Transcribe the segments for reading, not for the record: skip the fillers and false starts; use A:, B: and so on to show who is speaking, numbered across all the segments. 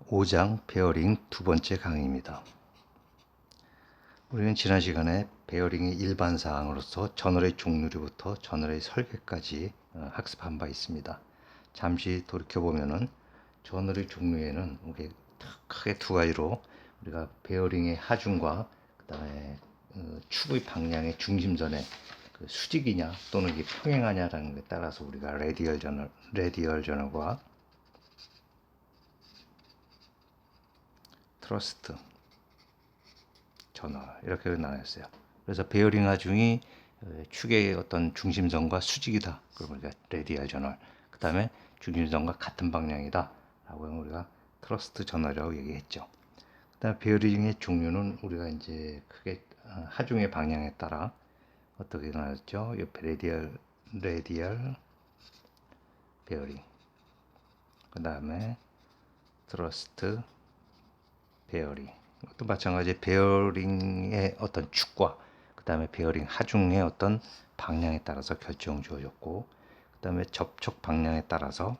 A: 5장 베어링 두 번째 강의입니다. 우리는 지난 시간에 베어링의 일반 사항으로서 저널의 종류부터 저널의 설계까지 학습한 바 있습니다. 잠시 돌이켜보면은 저널의 종류에는 크게 두 가지로 우리가 베어링의 하중과 그 다음에 축의 방향의 중심선의 수직이냐 또는 이게 평행하냐라는 것에 따라서 우리가 레디얼 저널과 트러스트 저널 이렇게 나눴어요. 그래서 베어링 하중이 축의 어떤 중심선과 수직이다. 그러면 우리가 레디얼 저널. 그 다음에 중심선과 같은 방향이다. 라고 하면 우리가 트러스트 저널이라고 얘기했죠. 그 다음에 베어링의 종류는 우리가 이제 크게 하중의 방향에 따라 어떻게 나눴죠? 옆에 레디얼 베어링. 그 다음에 트러스트 베어링. 또 마찬가지 베어링의 어떤 축과 그 다음에 베어링 하중의 어떤 방향에 따라서 결정 주어졌고 그 다음에 접촉 방향에 따라서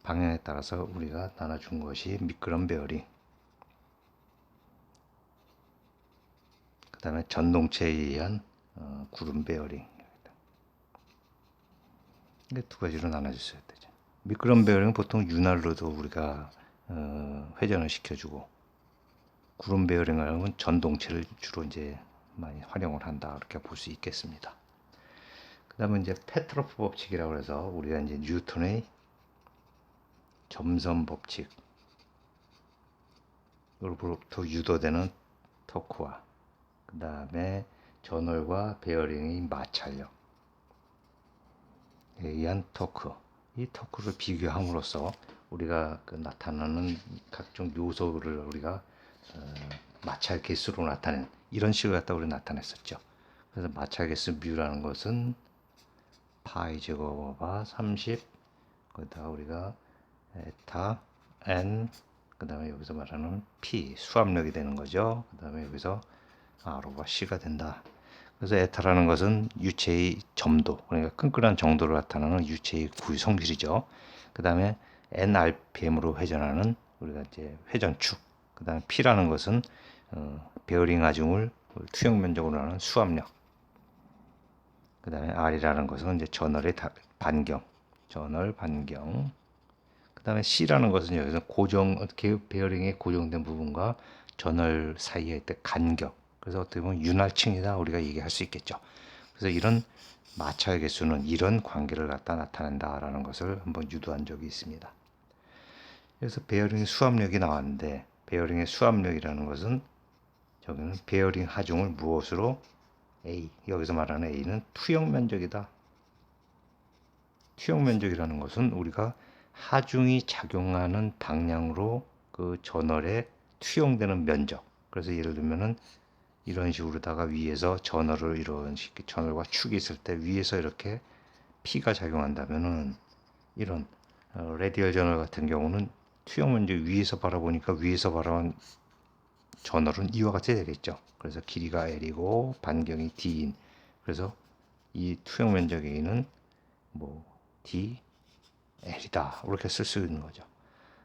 A: 우리가 나눠준 것이 미끄럼 베어링, 그 다음에 전동체에 의한 구름 베어링. 이게 두 가지로 나눠졌어야 되죠. 미끄럼 베어링은 보통 윤활로도 우리가 회전을 시켜주고, 구름 베어링을 하면 전동체를 주로 이제 많이 활용을 한다 이렇게 볼 수 있겠습니다. 그 다음에 이제 페트로프 법칙이라고 해서 우리가 이제 뉴턴의 점선 법칙, 으로부터 유도되는 토크와 그 다음에 저널과 베어링의 마찰력에 의한 토크, 이 토크를 비교함으로써 우리가 나타나는 각종 요소를 우리가 마찰 개수로 나타낸 이런 식으로 갖다 우리 나타냈었죠. 그래서 마찰 개수 뮤라는 것은 파이 제곱 오버 30, 거기다가 우리가 에타 n, 그 다음에 여기서 말하는 p 수압력이 되는 거죠. 그 다음에 여기서 r 오버 c가 된다. 그래서 에타라는 것은 유체의 점도, 그러니까 끈끈한 정도를 나타내는 유체의 구유 성질이죠. 그 다음에 nrpm으로 회전하는 우리가 이제 회전축. 그 다음에 p라는 것은 베어링 하중을 투영 면적으로 하는 수압력. 그 다음에 r이라는 것은 이제 저널의 반경, 저널 반경. 그 다음에 C라는 것은 여기서 베어링의 고정된 부분과 저널 사이에 있을 때 간격. 그래서 어떻게 보면 윤활층이다 우리가 얘기할 수 있겠죠. 그래서 이런 마찰 개수는 이런 관계를 갖다 나타낸다라는 것을 한번 유도한 적이 있습니다. 그래서 베어링 수압력이 나왔는데 베어링의 수압력이라는 것은 저기는 베어링 하중을 무엇으로 A, 여기서 말하는 A는 투영 면적이다. 투영 면적이라는 것은 우리가 하중이 작용하는 방향으로 그 저널에 투영되는 면적. 그래서 예를 들면은 이런 식으로다가 위에서 저널을 이런 식 저널과 축이 있을 때 위에서 이렇게 P가 작용한다면은 이런 레디얼 저널 같은 경우는 투영 면적 위에서 바라보니까 위에서 바라본 저널은 이와 같이 되겠죠. 그래서 길이가 L이고 반경이 D인. 그래서 이 투영 면적 A는 뭐 D L이다 이렇게 쓸 수 있는 거죠.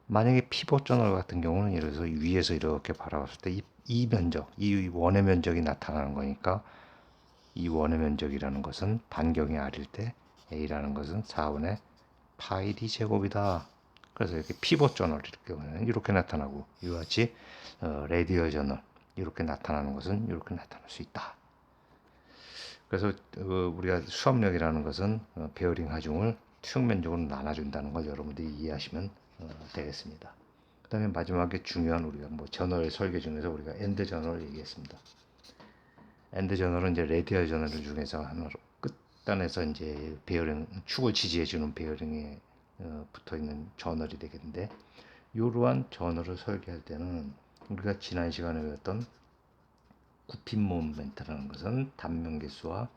A: 만약에 피벗 저널 같은 경우는 예를 들어서 위에서 이렇게 바라봤을 때 이 면적, 이 원의 면적이 나타나는 거니까 이 원의 면적이라는 것은 반경이 R일 때 A라는 것은 4분의 파이 D 제곱이다. 그래서 이렇게 피벗 저널일 경우에는 이렇게 나타나고 이와 같이 레디얼 저널 이렇게 나타나는 것은 이렇게 나타날 수 있다. 그래서 우리가 수압력이라는 것은 베어링 하중을 투영 면적으로 나눠준다는 걸 여러분들이 이해하시면 되겠습니다. 그 다음에 마지막에 중요한 우리가 저널 설계 중에서 우리가 엔드 저널을 얘기했습니다. 엔드 저널은 이제 레디얼 저널 중에서 하나로 끝단에서 이제 베어링 축을 지지해주는 베어링에 붙어 있는 저널이 되겠는데 이러한 저널을 설계할 때는 우리가 지난 시간에 배웠던 굽힘 모멘트라는 것은 단면 개수와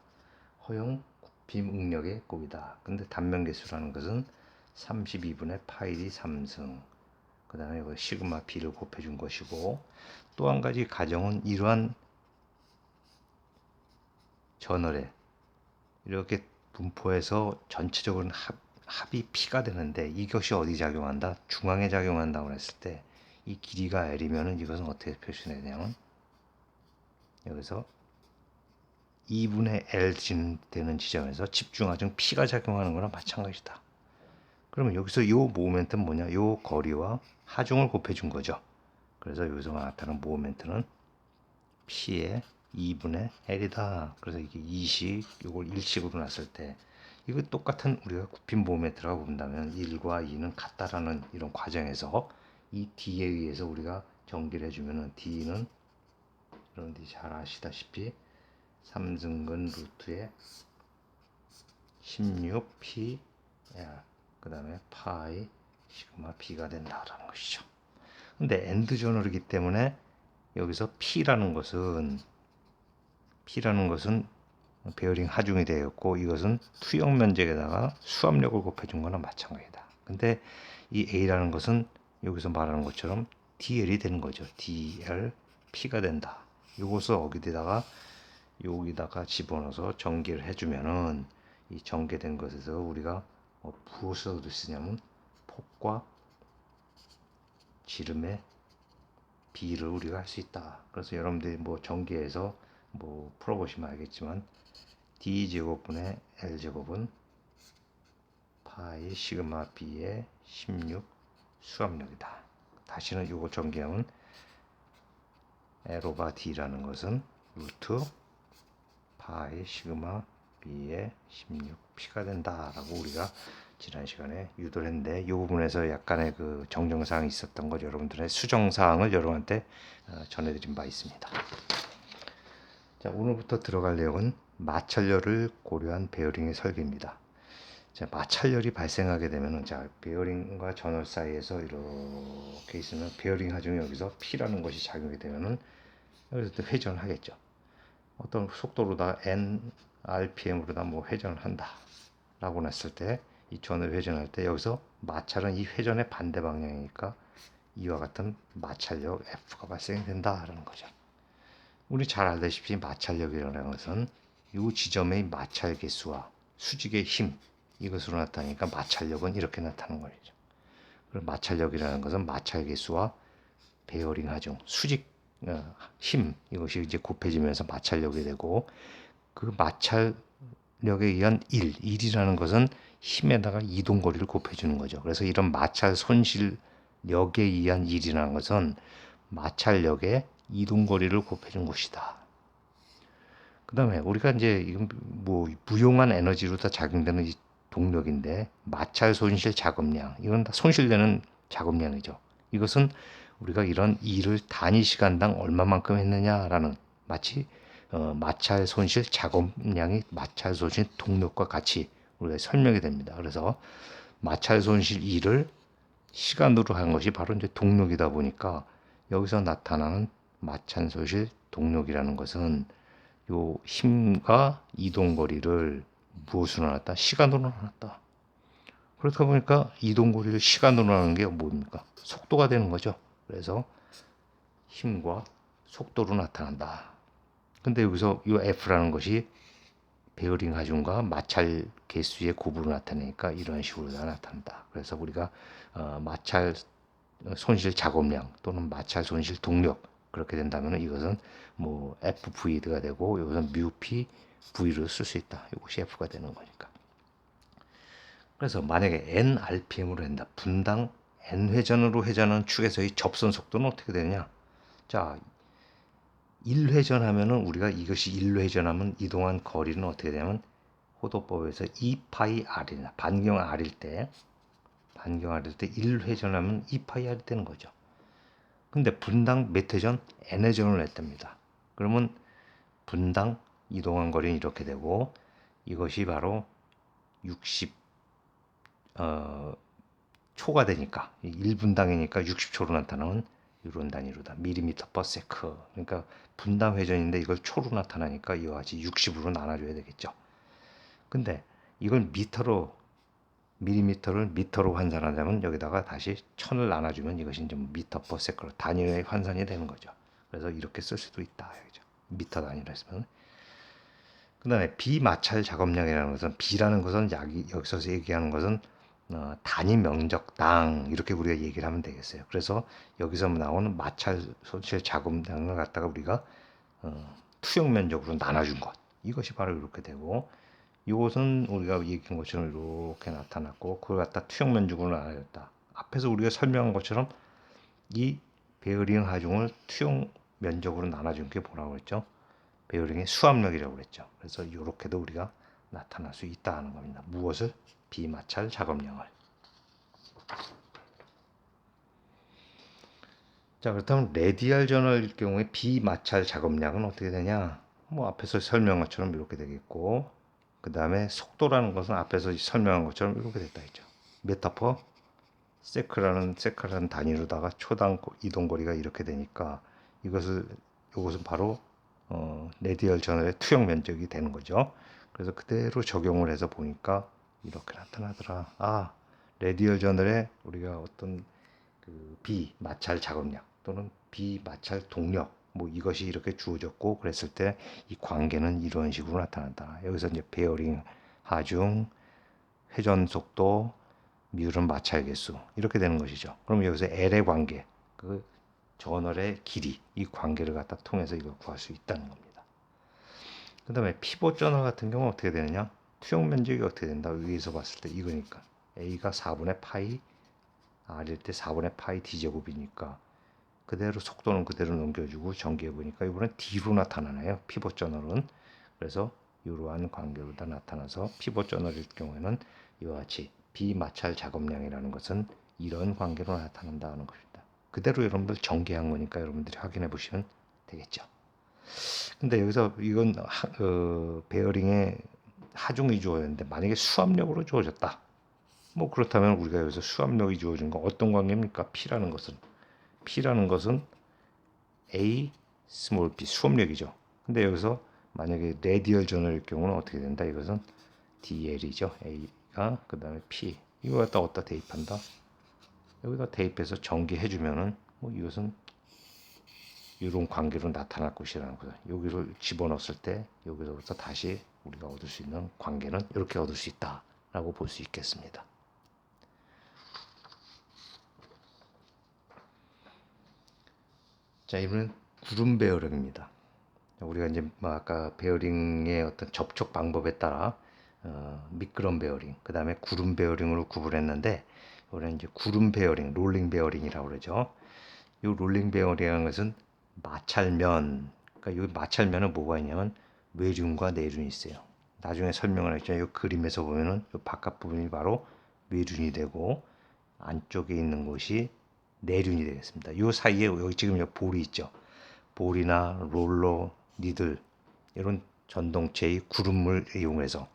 A: 허용 굽힘 응력의 곱이다. 근데 단면 개수라는 것은 32분의 파이 D 3승. 그 다음에 시그마 B를 곱해준 것이고 또 한 가지 가정은 이러한 저널에 이렇게 분포해서 전체적으로 합이 P가 되는데 이것이 어디 작용한다? 중앙에 작용한다고 했을 때 이 길이가 L이면은 이것은 어떻게 표시해야 되냐면 여기서 2분의 L 되는 지점에서 집중하중 P가 작용하는 거랑 마찬가지다. 그러면 여기서 이 모멘트는 뭐냐? 이 거리와 하중을 곱해준 거죠. 그래서 여기서 나타나는 모멘트는 P의 2분의 L이다. 그래서 이게 2식, 이걸 1식으로 놨을 때 이거 똑같은 우리가 굽힌 모멘트라고 본다면 1과 2는 같다라는 이런 과정에서 이 D에 의해서 우리가 전기를 해주면은 D는 여러분들이 잘 아시다시피 3승근 루트에 16P 그 다음에 파이 시그마 B가 된다라는 것이죠. 근데 엔드 저널이기 때문에 여기서 P라는 것은 베어링 하중이 되었고 이것은 투영 면적에다가 수압력을 곱해준 거나 마찬가지다. 근데 이 A라는 것은 여기서 말하는 것처럼 DL이 되는 거죠. DL P가 된다. 이것을 여기다가 집어넣어서 전개를 해주면은 이 전개된 것에서 우리가 무엇을 쓰냐면 폭과 지름의 B를 우리가 할 수 있다. 그래서 여러분들이 전개해서 풀어보시면 알겠지만 D제곱분의 L제곱은 파이 시그마 B의 16 수압력이다. 다시는 이거 전개하면 L 오바 D라는 것은 루트 파이 시그마 B의 16P가 된다라고 우리가 지난 시간에 유도를 했는데 이 부분에서 약간의 그 정정사항이 있었던 것 여러분들의 수정사항을 여러분한테 전해드린 바 있습니다. 자, 오늘부터 들어갈 내용은 마찰열을 고려한 베어링의 설계입니다. 자, 마찰열이 발생하게 되면은 베어링과 전월 사이에서 이렇게 있으면 베어링 하중이 여기서 P라는 것이 작용이 되면은 여기서 또 회전을 하겠죠. 어떤 속도로다 NRPM으로다 회전을 한다 라고 했을 때 이 전을 회전할 때 여기서 마찰은 이 회전의 반대 방향이니까 이와 같은 마찰력 F가 발생이 된다라는 거죠. 우리 잘 알다시피 마찰력이라는 것은 이 지점의 마찰 개수와 수직의 힘 이것으로 나타나니까 마찰력은 이렇게 나타나는 거죠. 그리고 마찰력이라는 것은 마찰 개수와 베어링 하중 수직 힘 이것이 이제 곱해지면서 마찰력이 되고 그 마찰력에 의한 1이라는 것은 힘에다가 이동거리를 곱해주는 거죠. 그래서 이런 마찰 손실력에 의한 1이라는 것은 마찰력의 이동거리를 곱해준 것이다. 그 다음에 우리가 이제 이건 무용한 에너지로 다 작용되는 이 동력인데 마찰 손실 작업량 이건 다 손실되는 작업량이죠. 이것은 우리가 이런 일을 단위 시간당 얼마만큼 했느냐라는 마치 마찰 손실 작업량이 마찰 손실 동력과 같이 우리가 설명이 됩니다. 그래서 마찰 손실 일을 시간으로 한 것이 바로 이제 동력이다 보니까 여기서 나타나는 마찰 손실 동력이라는 것은 요 힘과 이동거리를 무엇으로 나눴다? 시간으로 나눴다. 그렇다 보니까 이동거리를 시간으로 나누는 게 뭡니까? 속도가 되는 거죠. 그래서 힘과 속도로 나타난다. 근데 여기서 이 F라는 것이 베어링 하중과 마찰 개수의 곱으로 나타내니까 이런 식으로 나타난다. 그래서 우리가 마찰 손실 작업량 또는 마찰 손실 동력 그렇게 된다면 이것은 FV가 되고 이것은 뮤P V를 쓸 수 있다. 이것이 F가 되는 거니까. 그래서 만약에 N RPM으로 한다. 분당 N 회전으로 회전하는 축에서의 접선 속도는 어떻게 되느냐? 자, 1회전 하면은 우리가 이것이 1회전하면 이동한 거리는 어떻게 되냐면 호도법에서 2파이 R이나 반경 R일 때 1회전하면 2파이 R이 되는 거죠. 근데 분당 몇 회전? N회전을 했답니다. 그러면 분당 이동한 거리는 이렇게 되고 이것이 바로 60 초가 되니까 1분당이니까 60초로 나타나는 이런 단위로다. 밀리미터 퍼 세크. 그러니까 분당 회전인데 이걸 초로 나타나니까 이와 같이 60으로 나눠줘야 되겠죠. 근데 이걸 밀리미터를 미터로 환산하자면 여기다가 다시 1000을 나눠주면 이것이 이제 미터 퍼 세크로 단위의 환산이 되는 거죠. 그래서 이렇게 쓸 수도 있다. 그죠? 미터 단위로 했으면. 그 다음에 비마찰 작업량이라는 것은 B라는 것은 여기서 얘기하는 것은 단위 면적당 이렇게 우리가 얘기를 하면 되겠어요. 그래서 여기서 나오는 마찰 손실 자금량을 갖다가 우리가 투영 면적으로 나눠준 것, 이것이 바로 이렇게 되고, 이것은 우리가 얘기한 것처럼 이렇게 나타났고, 그걸 갖다 투영 면적으로 나눠줬다. 앞에서 우리가 설명한 것처럼 이 베어링 하중을 투영 면적으로 나눠준 게 뭐라고 그랬죠? 베어링의 수압력이라고 그랬죠. 그래서 이렇게도 우리가 나타날 수 있다 하는 겁니다. 무엇을? 비마찰 작업량을. 자, 그렇다면 레디알 저널일 경우에 비마찰 작업량은 어떻게 되냐? 뭐 앞에서 설명한 것처럼 이렇게 되겠고, 그 다음에 속도라는 것은 앞에서 설명한 것처럼 이렇게 됐다 했죠. 메타퍼 세크라는 단위로다가 초당 이동거리가 이렇게 되니까 이것은 바로 레디얼 저널의 투영 면적이 되는 거죠. 그래서 그대로 적용을 해서 보니까 이렇게 나타나더라. 아, 레디얼 저널에 우리가 어떤 그 비마찰 작업량 또는 비마찰 동력 뭐 이것이 이렇게 주어졌고, 그랬을 때 이 관계는 이런 식으로 나타난다. 여기서 이제 베어링 하중, 회전 속도, 미울은 마찰 개수 이렇게 되는 것이죠. 그럼 여기서 L의 관계, 그 저널의 길이, 이 관계를 갖다 통해서 이걸 구할 수 있다는 겁니다. 그 다음에 피봇 저널 같은 경우는 어떻게 되느냐? 투영 면적이 어떻게 된다? 위에서 봤을 때 이거니까 A가 4분의 파이 R일 때 4분의 파이 D제곱이니까 그대로 속도는 그대로 넘겨주고 전개해 보니까 이번엔 D로 나타나네요. 피봇 저널은. 그래서 이러한 관계로 다 나타나서 피봇 저널일 경우에는 이와 같이 비마찰 작업량이라는 것은 이런 관계로 나타난다는 것입니다. 그대로 여러분들 전개한 거니까 여러분들이 확인해 보시면 되겠죠. 근데 여기서 이건 베어링의 하중이 주어졌는데 만약에 수압력으로 주어졌다. 뭐 그렇다면 우리가 여기서 수압력이 주어진 건 어떤 관계입니까? P라는 것은 A 스몰 p 수압력이죠. 근데 여기서 만약에 레디얼 저널일 경우는 어떻게 된다? 이것은 DL이죠. A가 그 다음에 P 이거 갖다 어디다 대입한다? 여기다 대입해서 전개해주면은 뭐 이것은 이런 관계로 나타날 것이라는 거죠. 여기를 집어넣었을 때 여기서부터 다시 우리가 얻을 수 있는 관계는 이렇게 얻을 수 있다라고 볼 수 있겠습니다. 자, 이번엔 구름 베어링입니다. 우리가 이제 뭐 아까 베어링의 어떤 접촉 방법에 따라 미끄럼 베어링, 그 다음에 구름 베어링으로 구분했는데, 이거는 이제 구름 베어링, 롤링 베어링이라고 그러죠. 이 롤링 베어링이라는 것은 마찰면, 그러니까 이 마찰면은 뭐가 있냐면 외륜과 내륜이 있어요. 나중에 설명을 했죠. 이 그림에서 보면은 이 바깥 부분이 바로 외륜이 되고 안쪽에 있는 것이 내륜이 되겠습니다. 이 사이에 여기 지금 볼이 있죠. 볼이나 롤러, 니들 이런 전동체의 구름을 이용해서,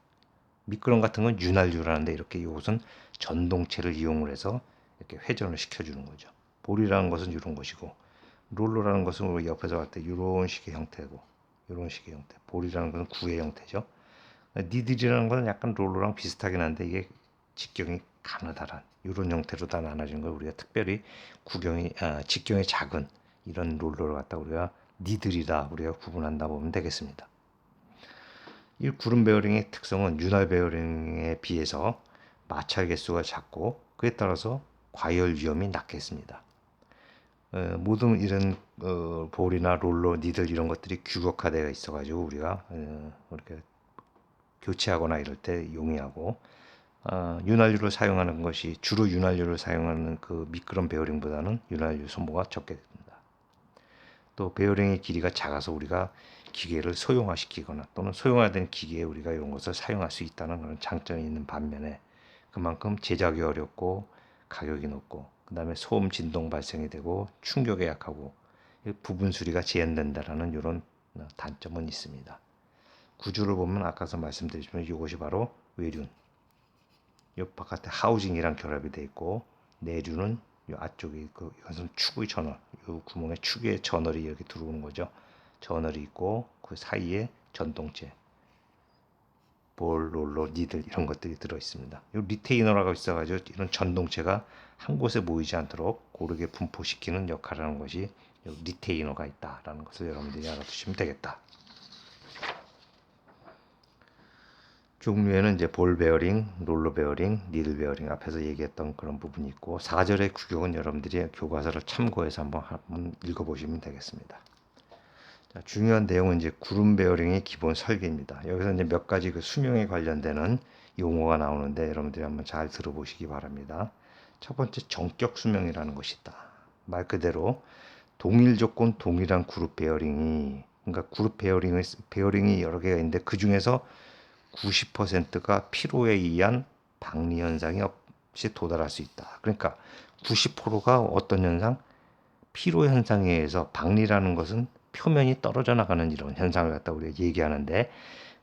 A: 미끄럼 같은 건 윤활유라는데 이렇게 이것은 전동체를 이용을 해서 이렇게 회전을 시켜주는 거죠. 볼이라는 것은 이런 것이고, 롤러라는 것은 우리 옆에서 볼 때 이런 식의 형태고, 이런 식의 형태. 볼이라는 것은 구의 형태죠. 니들이라는 것은 약간 롤러랑 비슷하긴 한데 이게 직경이 가느다란 이런 형태로 다 나눠진 걸 우리가 특별히 직경이 작은 이런 롤러를 갖다 우리가 니들이다 우리가 구분한다 보면 되겠습니다. 이 구름 베어링의 특성은 윤활 베어링에 비해서 마찰 개수가 작고 그에 따라서 과열 위험이 낮겠습니다. 모든 이런 볼이나 롤러, 니들 이런 것들이 규격화되어 있어가지고 우리가 이렇게 교체하거나 이럴 때 용이하고, 윤활유를 사용하는 것이 주로 윤활유를 사용하는 그 미끄럼 베어링보다는 윤활유 소모가 적게 됩니다. 또 베어링의 길이가 작아서 우리가 기계를 소형화시키거나 또는 소형화된 기계에 우리가 이런 것을 사용할 수 있다는 그런 장점이 있는 반면에 그만큼 제작이 어렵고 가격이 높고 그 다음에 소음 진동 발생이 되고 충격에 약하고 부분 수리가 제한된다라는 이런 단점은 있습니다. 구조를 보면 아까서 말씀드렸지만 이것이 바로 외륜, 이 바깥에 하우징이랑 결합이 되어 있고, 내륜은 이 앞쪽에 있고, 이것은 축의 전월, 이 구멍에 축의 전월이 이렇게 들어오는 거죠. 전월이 있고 그 사이에 전동체, 볼, 롤러, 니들 이런 것들이 들어 있습니다. 이 리테이너라고 있어가지고 이런 전동체가 한 곳에 모이지 않도록 고르게 분포시키는 역할을 하는 것이 리테이너가 있다라는 것을 여러분들이 알아두시면 되겠다. 종류에는 이제 볼 베어링, 롤러 베어링, 니들 베어링 앞에서 얘기했던 그런 부분이 있고 4절의 규격은 여러분들이 교과서를 참고해서 한번 읽어보시면 되겠습니다. 자, 중요한 내용은 이제 구름 베어링의 기본 설계입니다. 여기서 이제 몇 가지 그 수명에 관련되는 용어가 나오는데 여러분들이 한번 잘 들어보시기 바랍니다. 첫 번째 정격 수명이라는 것이 있다. 말 그대로 동일 조건 동일한 그룹 베어링이 그러니까 그룹 베어링이 여러 개가 있는데 그 중에서 90%가 피로에 의한 박리 현상이 없이 도달할 수 있다. 그러니까 90%가 어떤 현상? 피로 현상에 의해서 박리라는 것은 표면이 떨어져 나가는 이런 현상을 갖다 우리가 얘기하는데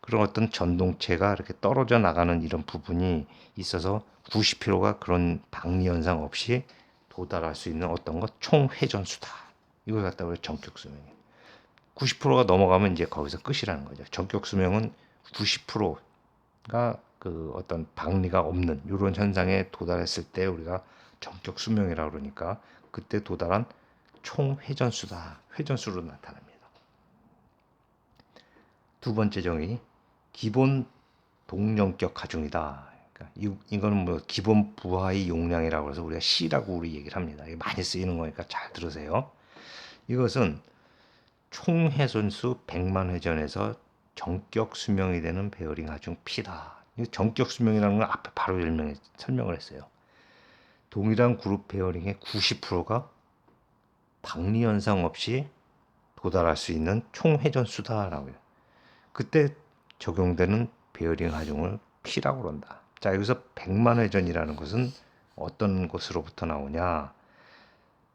A: 그런 어떤 전동체가 이렇게 떨어져 나가는 이런 부분이 있어서 90%가 그런 박리 현상 없이 도달할 수 있는 어떤 것 총회전수다. 이걸 갖다 우리가 전격 수명이 90%가 넘어가면 이제 거기서 끝이라는 거죠. 전격 수명은 90%가 그 어떤 박리가 없는 이런 현상에 도달했을 때 우리가 전격 수명이라고 그러니까 그때 도달한 총 회전수다. 회전수로 나타납니다. 두 번째 정의 기본 동정격 하중이다. 그러니까 이거는 뭐 기본 부하의 용량이라고 해서 우리가 C라고 우리 얘기를 합니다. 이게 많이 쓰이는 거니까 잘 들으세요. 이것은 총 회전수 100만 회전에서 정격 수명이 되는 베어링 하중 P다. 이 정격 수명이라는 걸 앞에 바로 설명을 했어요. 동일한 그룹 베어링의 90%가 박리 현상 없이 도달할 수 있는 총 회전수다라고 해요. 그때 적용되는 베어링 하중을 P라고 그런다. 자, 여기서 100만 회전이라는 것은 어떤 것으로부터 나오냐?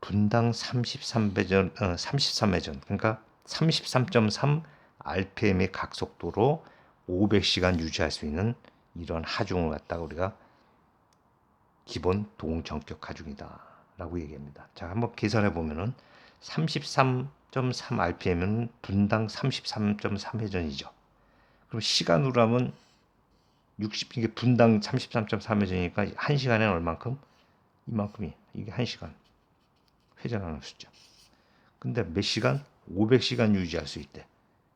A: 분당 33회전, 33회전, 그러니까 33.3 RPM의 각속도로 500시간 유지할 수 있는 이런 하중을 갖다가 우리가 기본 동정격 하중이다 라고 얘기합니다. 자, 한번 계산해 보면은 33.3 RPM은 분당 33.3회전이죠. 그럼 시간으로 하면 60, 이게 분당 33.3회전이니까 1시간에는 얼만큼? 이만큼이. 이게 1시간. 회전하는 숫자. 근데 몇 시간? 500시간 유지할 수 있대.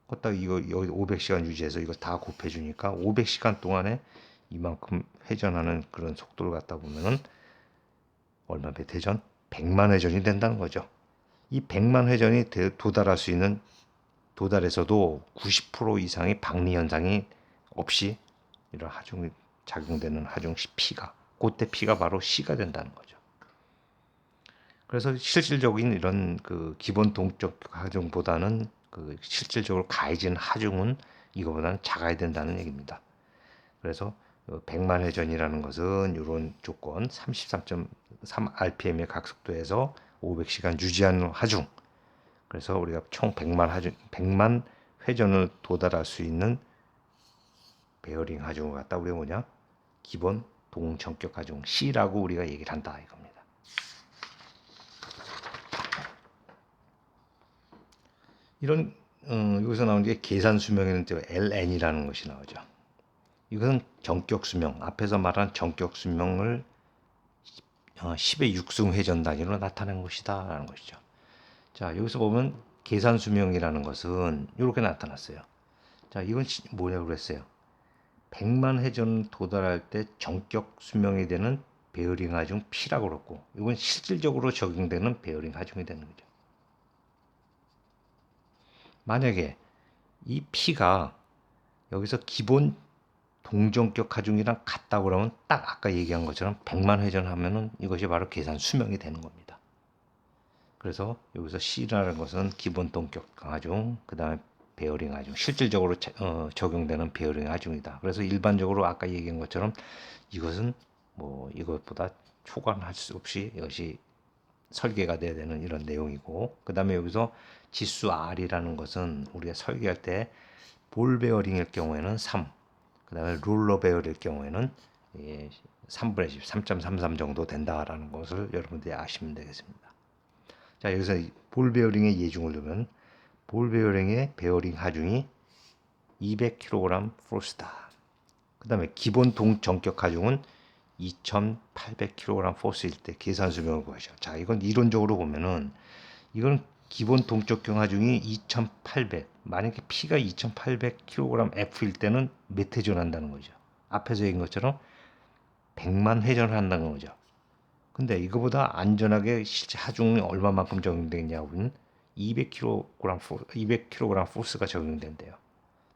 A: 걷다가 이거 여기 500시간 유지해서 이거 다 곱해주니까 500시간 동안에 이만큼 회전하는 그런 속도를 갖다 보면은 얼마 몇 회전? 100만 회전이 된다는 거죠. 이 100만 회전이 도달할 수 있는 도달에서도 90% 이상의 박리 현상이 없이 이런 하중이 작용되는 하중 P가 그때 P가 바로 C가 된다는 거죠. 그래서 실질적인 이런 그 기본 동적 하중보다는 그 실질적으로 가해진 하중은 이거보다는 작아야 된다는 얘기입니다. 그래서 100만 회전이라는 것은 이런 조건 33.3 RPM의 각속도에서 500시간 유지하는 하중. 그래서 우리가 총 100만 회전을 도달할 수 있는 베어링 하중을 갖다 우리가 뭐냐? 기본 동정격 하중 C라고 우리가 얘기를 한다 이겁니다. 이런 여기서 나오는 게 계산 수명에는 또 LN이라는 것이 나오죠. 이것은 정격 수명, 앞에서 말한 정격 수명을 10의 6승 회전 단위로 나타낸 것이다 라는 것이죠. 자, 여기서 보면 계산 수명이라는 것은 이렇게 나타났어요. 자, 이건 뭐냐고 그랬어요. 100만 회전 도달할 때 정격 수명이 되는 베어링 하중 P라고 그랬고 이건 실질적으로 적용되는 베어링 하중이 되는 거죠. 만약에 이 P가 여기서 기본 동정격 하중이랑 같다고 그러면 딱 아까 얘기한 것처럼 100만 회전하면은 이것이 바로 계산 수명이 되는 겁니다. 그래서 여기서 C라는 것은 기본 동격 하중, 그 다음에 베어링 하중, 실질적으로 적용되는 베어링 하중이다. 그래서 일반적으로 아까 얘기한 것처럼 이것은 뭐 이것보다 초과할 수 없이 이것이 설계가 돼야 되는 이런 내용이고, 그 다음에 여기서 지수 R이라는 것은 우리가 설계할 때 볼 베어링일 경우에는 3, 그 다음에 롤러 베어링일 경우에는 3분의 10, 3.33 정도 된다라는 것을 여러분들이 아시면 되겠습니다. 자, 여기서 볼 베어링의 예중을 두면 볼 베어링의 베어링 하중이 200kg 포스다. 그 다음에 기본 동정격 하중은 2,800kg 포스일 때 계산 수명을 구하죠. 자, 이건 이론적으로 보면은 이건 기본 동적격 하중이 2,800. 만약에 P가 2,800kg F일 때는 몇 회전 한다는 거죠. 앞에서 얘기한 것처럼 100만 회전을 한다는 거죠. 근데 이거보다 안전하게 실제 하중이 얼마만큼 적용되냐고는 200kg 포스가 적용된대요.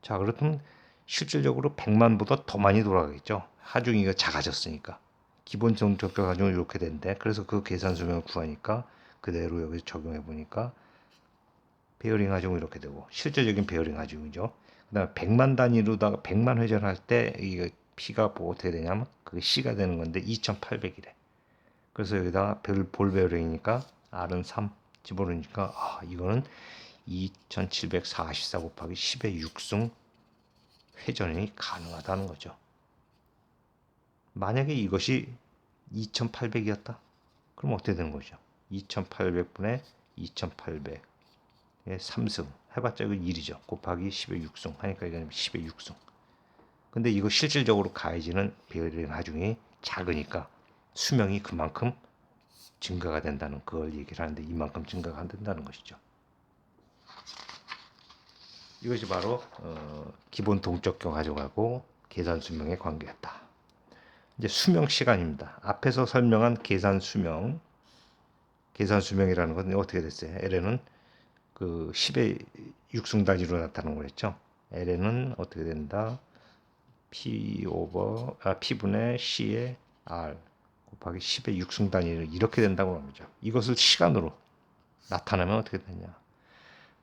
A: 자, 그렇다면 실질적으로 100만보다 더 많이 돌아가겠죠. 하중이가 작아졌으니까. 기본적 적격 하중은 이렇게 된대. 그래서 그 계산 수명을 구하니까 그대로 여기 적용해 보니까 베어링 하중은 이렇게 되고 실제적인 베어링 하중이죠. 그다음에 100만 단위로다가 100만 회전할 때 이게 P가 뭐 어떻게 되냐면 그게 C가 되는 건데 2800이래. 그래서 여기다가 볼 베어링이니까 R은 3 집어넣으니까 이거는 2744 곱하기 10의 6승 회전이 가능하다는 거죠. 만약에 이것이 2800이었다. 그럼 어떻게 되는 거죠? 2800분의 2800의 3승 해봤자 이거 1이죠. 곱하기 10의 6승 하니까 이거는 10의 6승. 근데 이거 실질적으로 가해지는 베어링 하중이 작으니까 수명이 그만큼 증가가 된다는 그걸 얘기를 하는데 이만큼 증가가 안 된다는 것이죠. 이것이 바로 기본 동적경 가져가고 계산 수명의 관계였다. 이제 수명 시간입니다. 앞에서 설명한 계산 수명이라는 건 어떻게 됐어요? LN은 그 10의 6승 단위로 나타나는 거였죠. LN은 어떻게 된다? P분의 C의 R 곱하기 10의 6승 단위로 이렇게 된다고 합니다. 이것을 시간으로 나타나면 어떻게 되냐?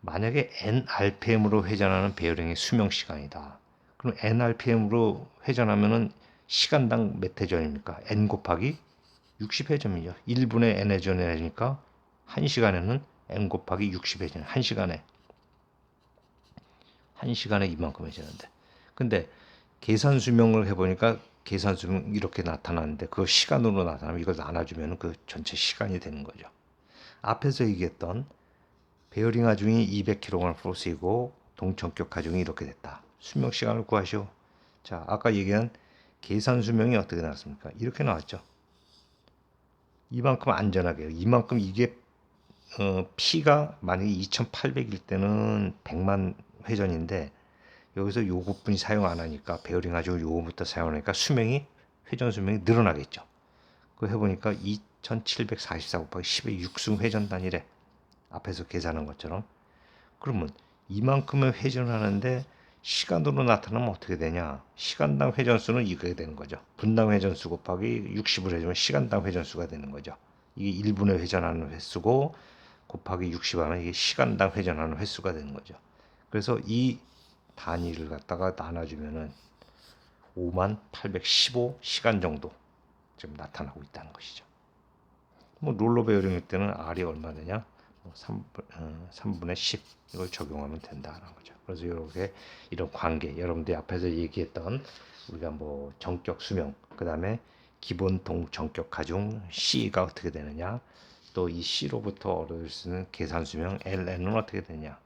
A: 만약에 nrpm으로 회전하는 베어링의 수명 시간이다. 그럼 nrpm으로 회전하면은 시간당 몇 회전입니까? n 곱하기 60회전이죠. 1분의 n 회전이니까 1시간에는 n 곱하기 60회전. 1시간에 이만큼 회전인데. 근데 계산 수명을 해보니까 계산 수명 이렇게 나타나는데 그 시간으로 나타나면 이걸 나눠주면 그 전체 시간이 되는 거죠. 앞에서 얘기했던 베어링 하중이 200kg 포스이고 동전격 하중이 이렇게 됐다. 수명 시간을 구하시오. 자, 아까 얘기한 계산 수명이 어떻게 나왔습니까? 이렇게 나왔죠. 이만큼 안전하게 이만큼 이게 P가 만약에 2800일 때는 100만 회전인데 여기서 요것뿐이 사용 안 하니까 베어링 하중을 요거부터 사용하니까 회전 수명이 늘어나겠죠. 그거 해보니까 2744 곱하기 10의 6승 회전 단위래. 앞에서 계산한 것처럼. 그러면 이만큼의 회전을 하는데 시간으로 나타나면 어떻게 되냐? 시간당 회전수는 이거게 되는 거죠. 분당 회전수 곱하기 60을 해주면 시간당 회전수가 되는 거죠. 이게 1분에 회전하는 횟수고 곱하기 60 하면 이게 시간당 회전하는 횟수가 되는 거죠. 그래서 이 단위를 갖다가 나눠주면은 5815시간 정도 지금 나타나고 있다는 것이죠. 뭐 롤러 베어링일 때는 R이 얼마 되냐? 3분의 10 이걸 적용하면 된다는 거죠. 그래서 이렇게 이런 관계 여러분들이 앞에서 얘기했던 우리가 뭐 정격 수명 그 다음에 기본 동정격 하중 C가 어떻게 되느냐 또 이 C로부터 얻을 수 있는 계산 수명 LN은 어떻게 되냐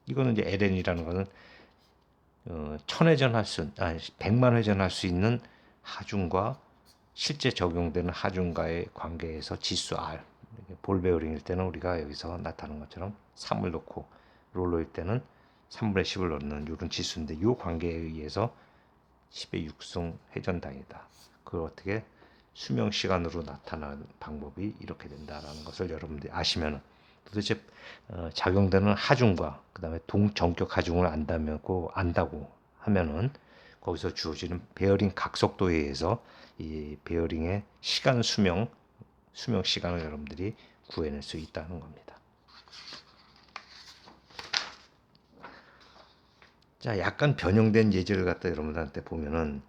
A: 이거는 이제 LN이라는 것은 1000회전 할 수, 100만 회전 할 수 있는 하중과 실제 적용되는 하중과의 관계에서 지수 R 볼 베어링일 때는 우리가 여기서 나타난 것처럼 3을 넣고 롤러일 때는 3분의 10을 넣는 이런 지수인데 이 관계에 의해서 10의 6승 회전당이다. 그걸 어떻게 수명 시간으로 나타나는 방법이 이렇게 된다라는 것을 여러분들이 아시면 도대체 작용되는 하중과 그다음에 동정격 하중을 안다고 하면은 거기서 주어지는 베어링 각속도에 의해서 이 베어링의 수명 시간을 여러분들이 구해낼 수 있다는 겁니다. 자, 약간 변형된 예제를 갖다 여러분들한테 보면은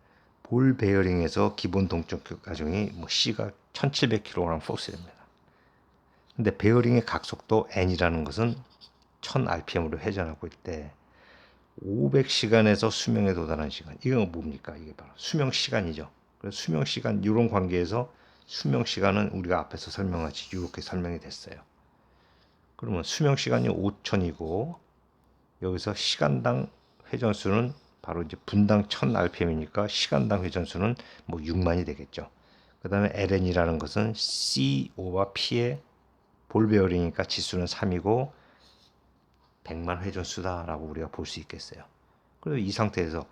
A: 볼 베어링에서 기본 동적 가중이 뭐 C가 1700kg 포스입니다. 근데 베어링의 각속도 N이라는 것은 1000rpm으로 회전하고 있을 때 500시간에서 수명에 도달한 시간. 이건 뭡니까? 이게 바로 수명 시간이죠. 그래서 수명 시간 이런 관계에서 수명 시간은 우리가 앞에서 설명하지 이렇게 설명이 됐어요. 그러면 수명 시간이 5000이고 여기서 시간당 회전수는 바로 이제 분당 1000rpm이니까 시간당 회전수는 뭐 6만이 되겠죠. 그 다음에 ln이라는 것은 C5와 P의 볼 베어링이니까 지수는 3이고 100만 회전수다라고 우리가 볼 수 있겠어요. 그리고 이 상태에서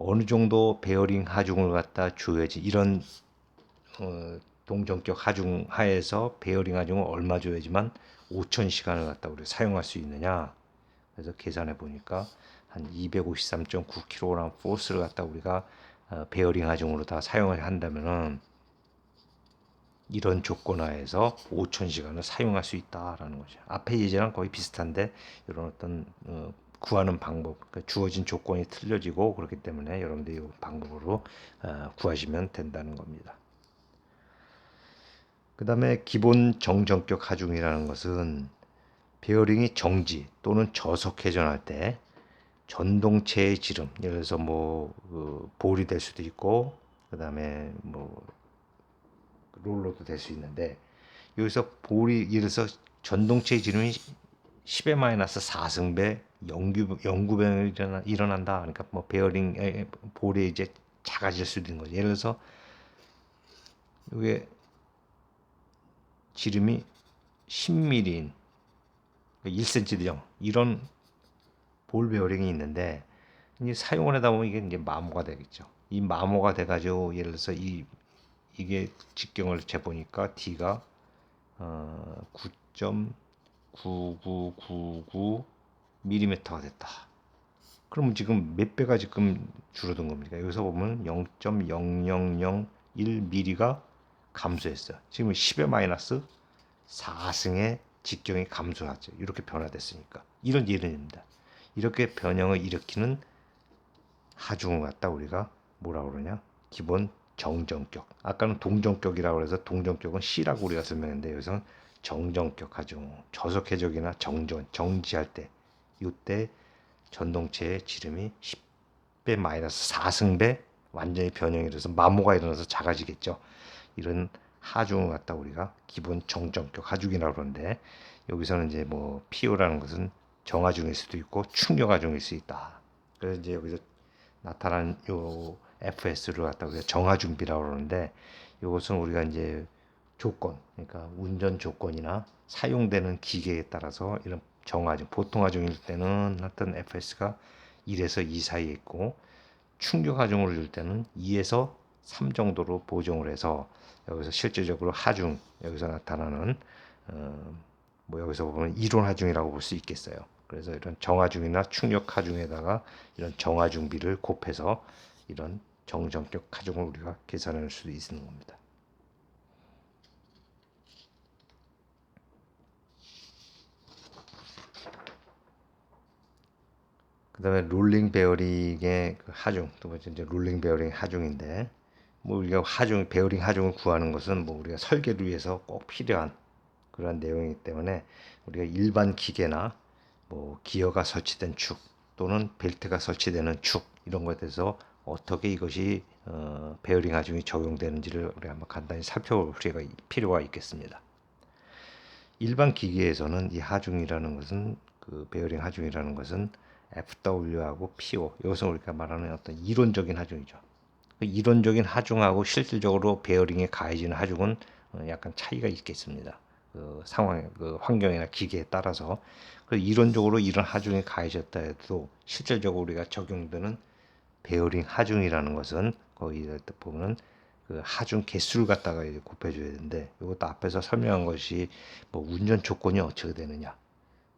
A: 어느 정도 베어링 하중을 갖다 줘야지 이런 동전격 하중 하에서 베어링 하중을 얼마 줘야지만 5,000시간을 갖다 우리 사용할 수 있느냐. 그래서 계산해 보니까 한 253.9kg 포스를 갖다 우리가 베어링 하중으로 다 사용을 한다면은 이런 조건 하에서 5,000시간을 사용할 수 있다라는 거죠. 앞에 예제랑 거의 비슷한데 이런 어떤 구하는 방법, 그러니까 주어진 조건이 틀려지고 그렇기 때문에 여러분들 이 방법으로 구하시면 된다는 겁니다. 그 다음에 기본 정전격 하중이라는 것은 베어링이 정지 또는 저속 회전할 때 전동체의 지름, 예를 들어서 볼이 될 수도 있고, 그 다음에 롤러도 될 수 있는데, 여기서 볼이, 예를 들어서 전동체의 지름이 10의 마이너스 4승배 영구변이 일어난다. 그러니까 베어링, 볼이 이제 작아질 수도 있는 거죠. 예를 들어서, 이게 지름이 10mm인 1cm 정 이런 볼 베어링이 있는데 이제 사용을 하다 보면 이게 이제 마모가 되겠죠. 이 마모가 돼가지고 예를 들어서 이게 직경을 재보니까 D가 9.9999mm가 됐다. 그러면 지금 몇 배가 지금 줄어든 겁니까? 여기서 보면 0.0001mm가 감소했어요. 지금 10의 마이너스 4승의 직경이 감소하죠. 이렇게 변화됐으니까. 이런 예입니다. 이렇게 변형을 일으키는 하중을 갖다 우리가 뭐라 그러냐? 기본 정전격. 아까는 동전격이라고 해서 동전격은 C라고 우리가 설명했는데 여기서는 정전격 하중. 저속 해적이나 정지할 때 이때 전동체의 지름이 10배 마이너스 4승배 완전히 변형이 돼서 마모가 일어나서 작아지겠죠. 이런 하중을 갖다 우리가 기본 정전격 하중이라고 그러는데 여기서는 이제 PO라는 것은 정하중일 수도 있고 충격하중일 수 있다. 그래서 이제 여기서 나타난 요 FS를 갖다 우리가 정하중비라고 그러는데 이것은 우리가 이제 조건, 그러니까 운전 조건이나 사용되는 기계에 따라서 이런 정하중, 보통 하중일 때는 하여튼 FS가 1에서 2 사이에 있고 충격하중을 줄 때는 2에서 3 정도로 보정을 해서 여기서 실질적으로 하중, 여기서 나타나는 여기서 보면 이론 하중이라고 볼 수 있겠어요. 그래서 이런 정하중이나 충격 하중에다가 이런 정하중비를 곱해서 이런 정전격 하중을 우리가 계산할 수 있는 겁니다. 그 다음에 롤링 베어링의 하중, 두 번째 이제 롤링 베어링 하중인데, 우리가 베어링 하중을 구하는 것은 우리가 설계를 위해서 꼭 필요한 그런 내용이기 때문에 우리가 일반 기계나 기어가 설치된 축 또는 벨트가 설치되는 축 이런 것에 대해서 어떻게 이것이 베어링 하중이 적용되는지를 우리가 한번 간단히 살펴볼 필요가 있겠습니다. 일반 기계에서는 이 하중이라는 것은 베어링 하중이라는 것은 FW하고 PO 이것은 우리가 말하는 어떤 이론적인 하중이죠. 그 이론적인 하중하고 실질적으로 베어링에 가해지는 하중은 약간 차이가 있겠습니다. 그 상황, 그 환경이나 기계에 따라서 이론적으로 이런 하중이 가해졌다 해도 실질적으로 우리가 적용되는 베어링 하중이라는 것은 거기 보면 그 하중 개수를 갖다가 곱해줘야 되는데 이것도 앞에서 설명한 것이 운전 조건이 어떻게 되느냐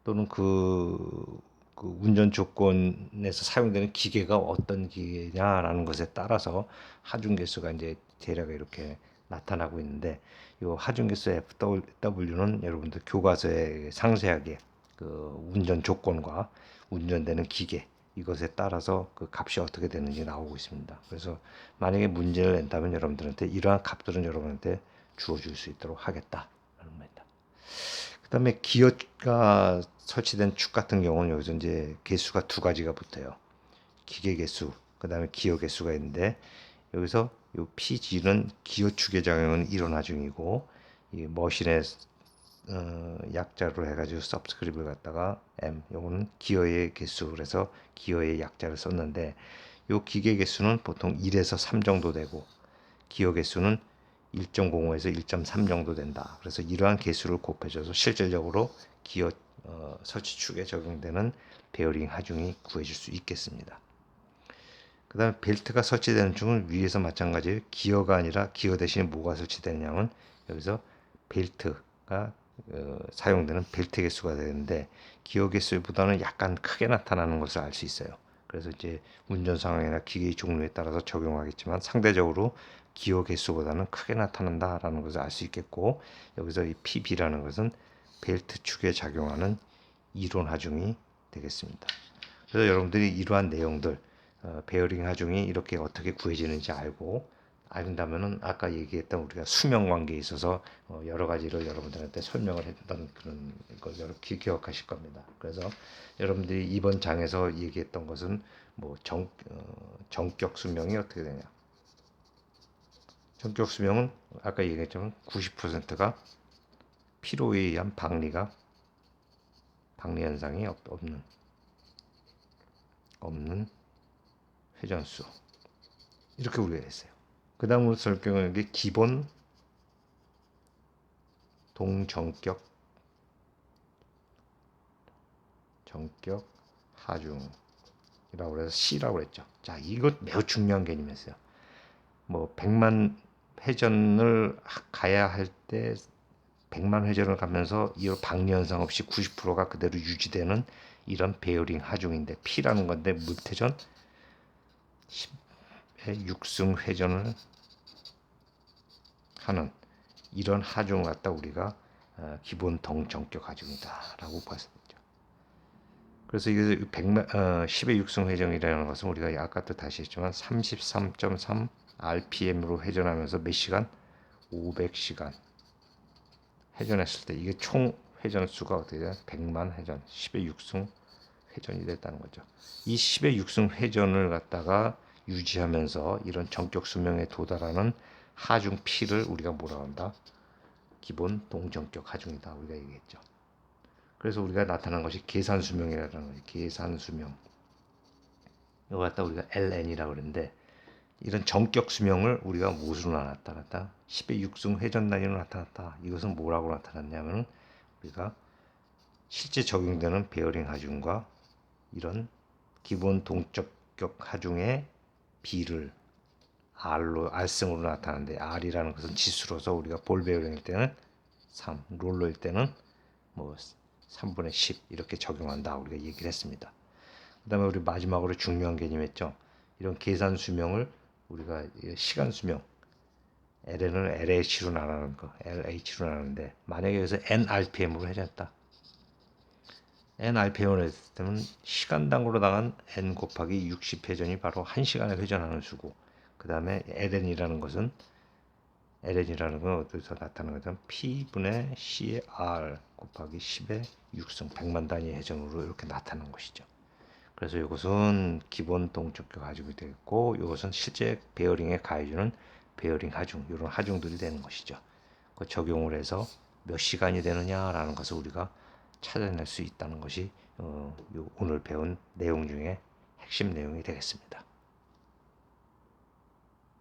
A: 또는 그 운전 조건에서 사용되는 기계가 어떤 기계냐라는 것에 따라서 하중 개수가 이제 대략 이렇게 나타나고 있는데 이 하중 개수 FW는 여러분들 교과서에 상세하게 그 운전 조건과 운전되는 기계 이것에 따라서 그 값이 어떻게 되는지 나오고 있습니다. 그래서 만약에 문제를 낸다면 여러분들한테 이러한 값들은 여러분한테 주어줄 수 있도록 하겠다라는 겁니다. 그 다음에 기어가 설치된 축 같은 경우는 여기서 이제 개수가 두 가지가 붙어요. 기계 개수, 그 다음에 기어 개수가 있는데 여기서 이 PG는 기어 축의 작용은 일원하중이고 이 머신의 약자로 해가지고 서브스크립을 갖다가 M, 요거는 기어의 개수, 그래서 기어의 약자를 썼는데 요 기계 개수는 보통 1에서 3 정도 되고 기어 개수는 1.05에서 1.3 정도 된다. 그래서 이러한 개수를 곱해줘서 실질적으로 기어 설치축에 적용되는 베어링 하중이 구해질 수 있겠습니다. 그 다음에 벨트가 설치되는 중은 위에서 마찬가지예요. 기어가 아니라 기어 대신에 뭐가 설치되냐면 여기서 벨트가 사용되는 벨트 개수가 되는데 기어 개수보다는 약간 크게 나타나는 것을 알 수 있어요. 그래서 이제 운전 상황이나 기계의 종류에 따라서 적용하겠지만 상대적으로 기어 개수보다는 크게 나타난다라는 것을 알 수 있겠고, 여기서 이 PB라는 것은 벨트 축에 작용하는 이론 하중이 되겠습니다. 그래서 여러분들이 이러한 내용들, 베어링 하중이 이렇게 어떻게 구해지는지 알고 안다면은 아까 얘기했던 우리가 수명 관계에 있어서 여러 가지를 여러분들한테 설명을 했던 그런 걸 여러분 기억하실 겁니다. 그래서 여러분들이 이번 장에서 얘기했던 것은 뭐 정격 수명이 어떻게 되냐. 정격 수명은 아까 얘기했지만 90%가 피로에 의한 박리 현상이 없는 회전수, 이렇게 우리가 했어요. 그 다음으로 설명하는 게 기본 동정격 하중이라고 해서 C라고 했죠. 자, 이것 매우 중요한 개념이었어요. 뭐 100만 회전을 가야 할 때 100만 회전을 가면서 이 박리 현상 없이 90%가 그대로 유지되는 이런 베어링 하중인데, P라는 건데 무회전 10의 6승 회전을 하는 이런 하중을 갖다 우리가 기본 동정격 하중이다라고 봤었죠. 그래서 이게 10의 6승 회전이라는 것은 우리가 아까도 다시 했지만 33.3 RPM으로 회전하면서 몇 시간? 500시간 회전했을 때 이게 총 회전 수가 어떻게 돼요? 100만 회전, 10의 6승 회전이 됐다는 거죠. 이 10의 6승 회전을 갖다가 유지하면서 이런 정격 수명에 도달하는 하중 P를 우리가 뭐라고 한다? 기본 동정격 하중이다 우리가 얘기했죠. 그래서 우리가 나타난 것이 계산 수명이라는 거예요. 계산 수명. 이거 갖다 우리가 LN이라고 그러는데, 이런 정격 수명을 우리가 무엇으로 나타났다? 10의 6승 회전 단위로 나타났다. 이것은 뭐라고 나타났냐면 우리가 실제 적용되는 베어링 하중과 이런 기본 동적격 하중의 B를 R승으로 나타나는데, R이라는 것은 지수로서 우리가 볼 베어링일 때는 3, 롤러일 때는 뭐 3분의 10 이렇게 적용한다 우리가 얘기를 했습니다. 그 다음에 우리 마지막으로 중요한 개념했죠. 이런 계산 수명을 우리가 시간 수명 LN을 LH로 나누는 거, LH로 나누는데, 만약에 여기서 NRPM으로 해줬다. NRPM을 했을 때는 시간당으로 나간 N 곱하기 60 회전이 바로 1시간에 회전하는 수고, 그 다음에 LN이라는 건 어디서 나타나는 거죠? P분의 C의 R 곱하기 10의 6승 100만 단위 회전으로 이렇게 나타나는 것이죠. 그래서 이것은 기본 동적격 하중이 되겠고, 이것은 실제 베어링에 가해주는 베어링 하중, 이런 하중들이 되는 것이죠. 그 적용을 해서 몇 시간이 되느냐라는 것을 우리가 찾아낼 수 있다는 것이 오늘 배운 내용 중에 핵심 내용이 되겠습니다.